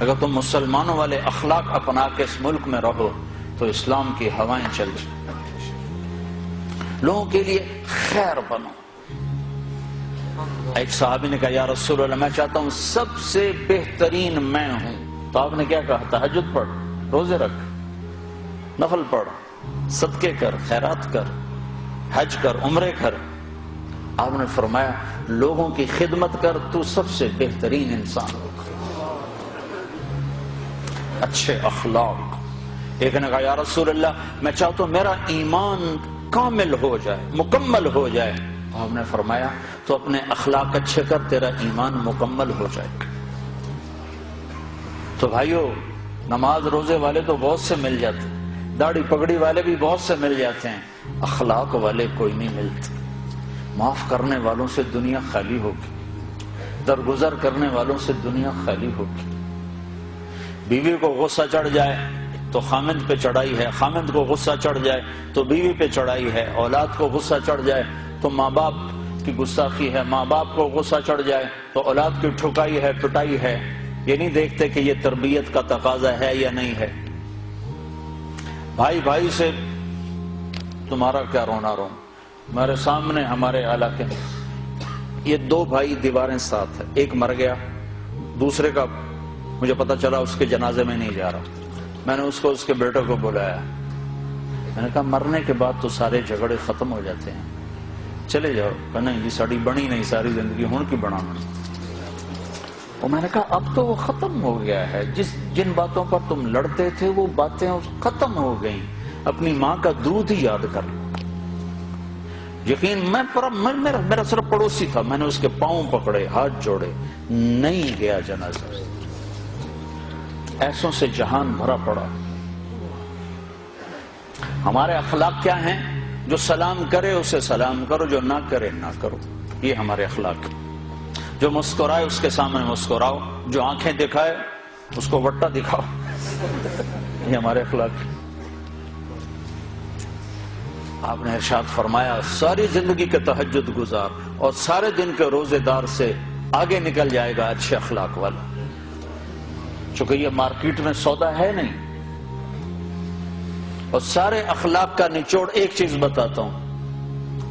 اگر تم مسلمانوں والے اخلاق اپنا کے اس ملک میں رہو تو اسلام کی ہوائیں چل جائیں، لوگوں کے لیے خیر بنو۔ ایک صحابی نے کہا یا رسول اللہ میں چاہتا ہوں سب سے بہترین میں ہوں، تو آپ نے کیا کہا؟ تہجد پڑھ، روزے رکھ، نفل پڑھ، صدقے کر، خیرات کر، حج کر، عمرے کر۔ آپ نے فرمایا لوگوں کی خدمت کر، تو سب سے بہترین انسان ہو۔ اچھے اخلاق۔ ایک نے کہا یا رسول اللہ میں چاہتا ہوں میرا ایمان کامل ہو جائے، مکمل ہو جائے۔ آپ نے فرمایا تو اپنے اخلاق اچھے کر، تیرا ایمان مکمل ہو جائے گا۔ تو بھائیو، نماز روزے والے تو بہت سے مل جاتے ہیں، داڑھی پگڑی والے بھی بہت سے مل جاتے ہیں، اخلاق والے کوئی نہیں ملتے۔ معاف کرنے والوں سے دنیا خالی ہوگی، درگزر کرنے والوں سے دنیا خالی ہوگی۔ بیوی کو غصہ چڑھ جائے تو خامند پہ چڑھائی ہے، خامند کو غصہ چڑھ جائے تو بیوی پہ چڑھائی ہے، اولاد کو غصہ چڑھ جائے تو ماں باپ کی گستاخی ہے، ماں باپ کو غصہ چڑھ جائے تو اولاد کی ٹھکائی ہے، پٹائی ہے۔ یہ نہیں دیکھتے کہ یہ تربیت کا تقاضا ہے یا نہیں ہے۔ بھائی بھائی سے تمہارا کیا رونا رو۔ میرے سامنے ہمارے علاقے میں یہ دو بھائی دیواریں ساتھ ہیں، ایک مر گیا، دوسرے کا مجھے پتا چلا اس کے جنازے میں نہیں جا رہا۔ میں نے اس کو اس کے بیٹے کو بلایا، میں نے کہا مرنے کے بعد تو سارے جھگڑے ختم ہو جاتے ہیں، چلے جاؤ۔ کہ نہیں جی ساڑی بنی نہیں ساری زندگی ہون کی بنانا۔ اور میں نے کہا اب تو وہ ختم ہو گیا ہے، جن باتوں پر تم لڑتے تھے وہ باتیں ختم ہو گئیں، اپنی ماں کا دودھ ہی یاد کر لو۔ یقین میرا صرف پڑوسی تھا، میں نے اس کے پاؤں پکڑے، ہاتھ جوڑے، نہیں گیا جنازہ۔ ایسوں سے جہان بھرا پڑا۔ ہمارے اخلاق کیا ہیں؟ جو سلام کرے اسے سلام کرو، جو نہ کرے نہ کرو، یہ ہمارے اخلاق ہیں۔ جو مسکرائے اس کے سامنے مسکراؤ، جو آنکھیں دکھائے اس کو وٹا دکھاؤ، یہ ہمارے اخلاق ہیں۔ آپ نے ارشاد فرمایا ساری زندگی کے تہجد گزار اور سارے دن کے روزے دار سے آگے نکل جائے گا اچھے اخلاق والا۔ چونکہ یہ مارکیٹ میں سودا ہے نہیں۔ اور سارے اخلاق کا نچوڑ ایک چیز بتاتا ہوں،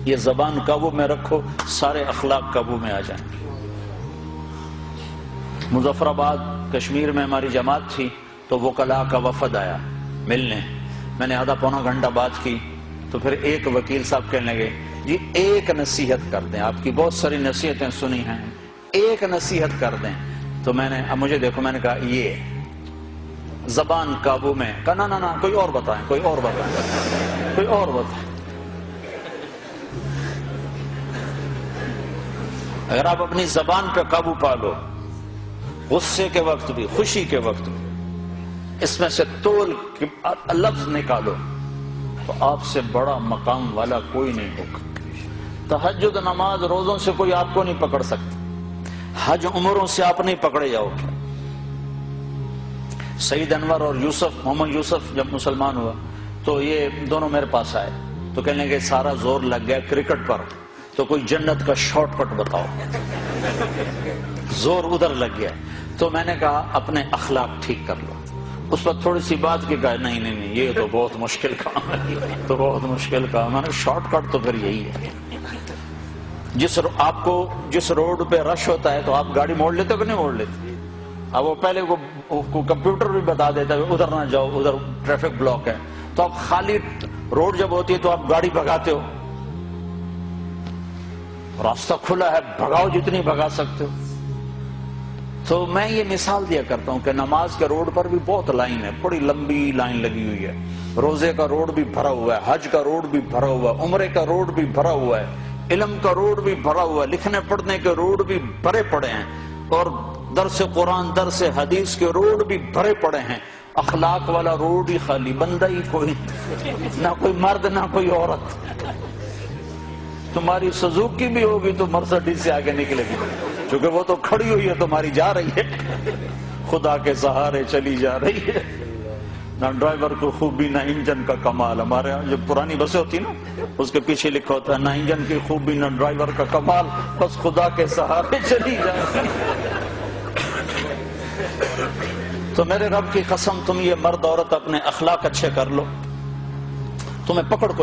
یہ زبان قابو میں رکھو، سارے اخلاق قابو میں آ جائیں گے۔ مظفر آباد کشمیر میں ہماری جماعت تھی تو وکلاء کا وفد آیا ملنے، میں نے آدھا پونا گھنٹہ بات کی تو پھر ایک وکیل صاحب کہنے لگے جی ایک نصیحت کر دیں، آپ کی بہت ساری نصیحتیں سنی ہیں، ایک نصیحت کر دیں۔ تو میں نے اب مجھے دیکھو، میں نے کہا یہ زبان قابو میں، کہا نہ کوئی اور بتائیں، کوئی اور بتائیں، کوئی اور بتائیں۔ اگر آپ اپنی زبان پہ قابو پا لو، غصے کے وقت بھی، خوشی کے وقت بھی، اس میں سے تول لفظ نکالو تو آپ سے بڑا مقام والا کوئی نہیں ہوگا۔ تہجد نماز روزوں سے کوئی آپ کو نہیں پکڑ سکتا، حج عمروں سے آپ نہیں پکڑے جاؤ گے۔ سعید انور اور محمد یوسف جب مسلمان ہوا تو یہ دونوں میرے پاس آئے تو کہنے لگے سارا زور لگ گیا کرکٹ پر، تو کوئی جنت کا شارٹ کٹ بتاؤ، زور ادھر لگ گیا۔ تو میں نے کہا اپنے اخلاق ٹھیک کر لو۔ اس پر تھوڑی سی بات کی، کہا نہیں یہ تو بہت مشکل کام ہے، تو بہت مشکل کام۔ میں نے شارٹ کٹ تو پھر یہی ہے، آپ کو جس روڈ پہ رش ہوتا ہے تو آپ گاڑی موڑ لیتے ہو کہ نہیں موڑ لیتے؟ اب وہ پہلے کو کمپیوٹر بھی بتا دیتا ہے ادھر نہ جاؤ، ادھر ٹریفک بلاک ہے، تو آپ خالی روڈ جب ہوتی ہے تو آپ گاڑی بھگاتے ہو، راستہ کھلا ہے بھگاؤ جتنی بھگا سکتے ہو۔ تو میں یہ مثال دیا کرتا ہوں کہ نماز کے روڈ پر بھی بہت لائن ہے، بڑی لمبی لائن لگی ہوئی ہے، روزے کا روڈ بھی بھرا ہوا ہے، حج کا روڈ بھی بھرا ہوا ہے، عمرے کا روڈ بھی بھرا ہوا ہے، علم کا روڈ بھی بھرا ہوا ہے، لکھنے پڑھنے کے روڈ بھی بھرے پڑے ہیں، اور درس قرآن درس حدیث کے روڈ بھی بھرے پڑے ہیں۔ اخلاق والا روڈ ہی خالی، بندہ ہی کوئی، نہ کوئی مرد نہ کوئی عورت۔ تمہاری سزوکی بھی ہوگی تو مرسڈیز سے آگے نکلے گی، چونکہ وہ تو کھڑی ہوئی ہے، تمہاری جا رہی ہے، خدا کے سہارے چلی جا رہی ہے۔ نہ ڈرائیور کو خوبی نہ انجن کا کمال۔ ہمارے یہاں جو پرانی بسیں ہوتی نا اس کے پیچھے لکھا ہوتا ہے نہ انجن کی خوبی نہ ڈرائیور کا کمال، بس خدا کے سہارے چلی جا رہی ہے۔ تو میرے رب کی قسم تم یہ مرد عورت اپنے اخلاق اچھے کر لو، تمہیں پکڑ کو